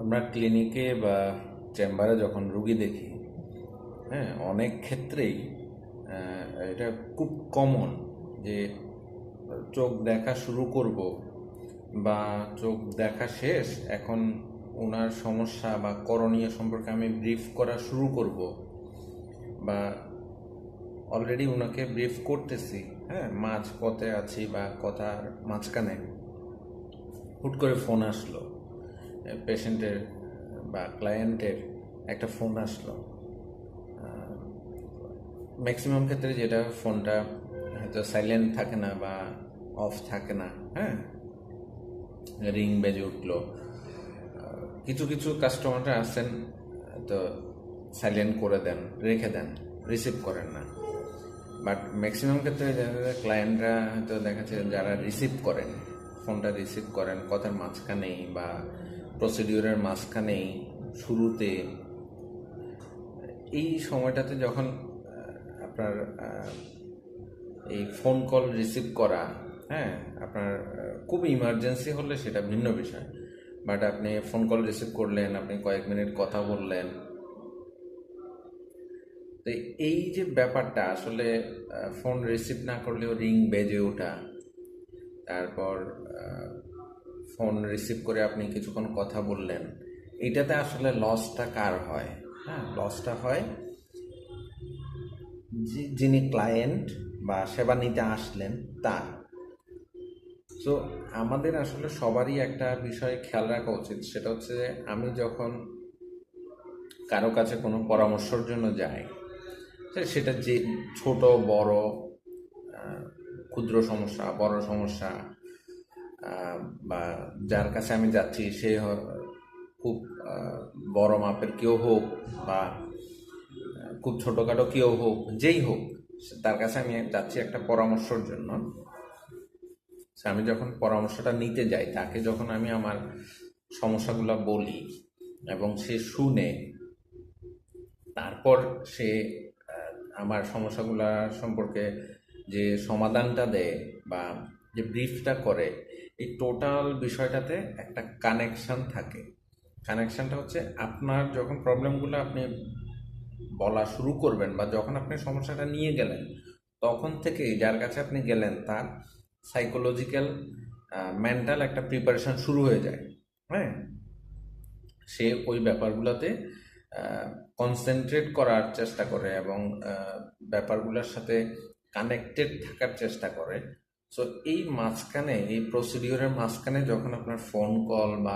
আমরা ক্লিনিকে বা চেম্বারে যখন রুগী দেখি, হ্যাঁ, অনেক ক্ষেত্রেই এটা খুব কমন যে চোখ দেখা শুরু করব বা চোখ দেখা শেষ, এখন ওনার সমস্যা বা করণীয় সম্পর্কে আমি ব্রিফ করা শুরু করব বা অলরেডি ওনাকে ব্রিফ করতেছি, হ্যাঁ, মাঝ পথে আছি বা কথার মাঝখানে হুট করে ফোন আসলো, পেশেন্টের বা ক্লায়েন্টের একটা ফোন আসলো। ম্যাক্সিমাম ক্ষেত্রে যেটা ফোনটা হয়তো সাইলেন্ট থাকে না বা অফ থাকে না, হ্যাঁ, রিং বেজে উঠলো। কিছু কিছু কাস্টমাররা আছেন তো সাইলেন্ট করে দেন, রেখে দেন, রিসিভ করেন না। বাট ম্যাক্সিমাম ক্ষেত্রে ক্লায়েন্টরা হয়তো দেখাচ্ছে যারা রিসিভ করেন, ফোনটা রিসিভ করেন কথার মাঝখানেই বা প্রসিডিউরের মাঝখানেই, শুরুতে, এই সময়টাতে যখন আপনার এই ফোন কল রিসিভ করা, হ্যাঁ, আপনার খুব ইমার্জেন্সি হলে সেটা ভিন্ন বিষয়। বাট আপনি ফোন কল রিসিভ করলেন, আপনি কয়েক মিনিট কথা বললেন, তো এই যে ব্যাপারটা আসলে ফোন রিসিভ না করলেও রিং বেজে ওঠা, তারপর ফোন রিসিভ করে আপনি কিছুক্ষণ কথা বললেন, এইটাতে আসলে লসটা কার হয়? হ্যাঁ, লসটা হয় যিনি ক্লায়েন্ট বা সেবা নিতে আসলেন তার। সো আমাদের আসলে সবারই একটা বিষয় খেয়াল রাখা উচিত, সেটা হচ্ছে যে আমি যখন কারো কাছে কোনো পরামর্শের জন্য যাই, সেটা যে ছোট বড়, ক্ষুদ্র সমস্যা, বড় সমস্যা, বা যার কাছে আমি যাচ্ছি সে খুব বড় মাপের কেউ হোক বা খুব ছোটোখাটো কেউ হোক, যেই হোক, তার কাছে আমি যাচ্ছি একটা পরামর্শের জন্য। আমি যখন পরামর্শটা নিতে যাই, তাকে যখন আমি আমার সমস্যাগুলো বলি এবং সে শুনে তারপর সে আমার সমস্যাগুলা সম্পর্কে যে সমাধানটা দেয় বা যে ব্রিফটা করে, এই টোটাল বিষয়টাতে একটা কানেকশন থাকে। কানেকশনটা হচ্ছে আপনার যখন প্রবলেমগুলো আপনি বলা শুরু করবেন বা যখন আপনি সমস্যাটা নিয়ে গেলেন, তখন থেকেই যার কাছে আপনি গেলেন তার সাইকোলজিক্যাল মেন্টাল একটা প্রিপারেশন শুরু হয়ে যায়। হ্যাঁ, সে ওই ব্যাপারগুলোতে কনসেন্ট্রেট করার চেষ্টা করে এবং ব্যাপারগুলোর সাথে কানেক্টেড থাকার চেষ্টা করে। সো এই মাঝখানে, এই প্রসিডিওরের মাঝখানে যখন আপনার ফোন কল বা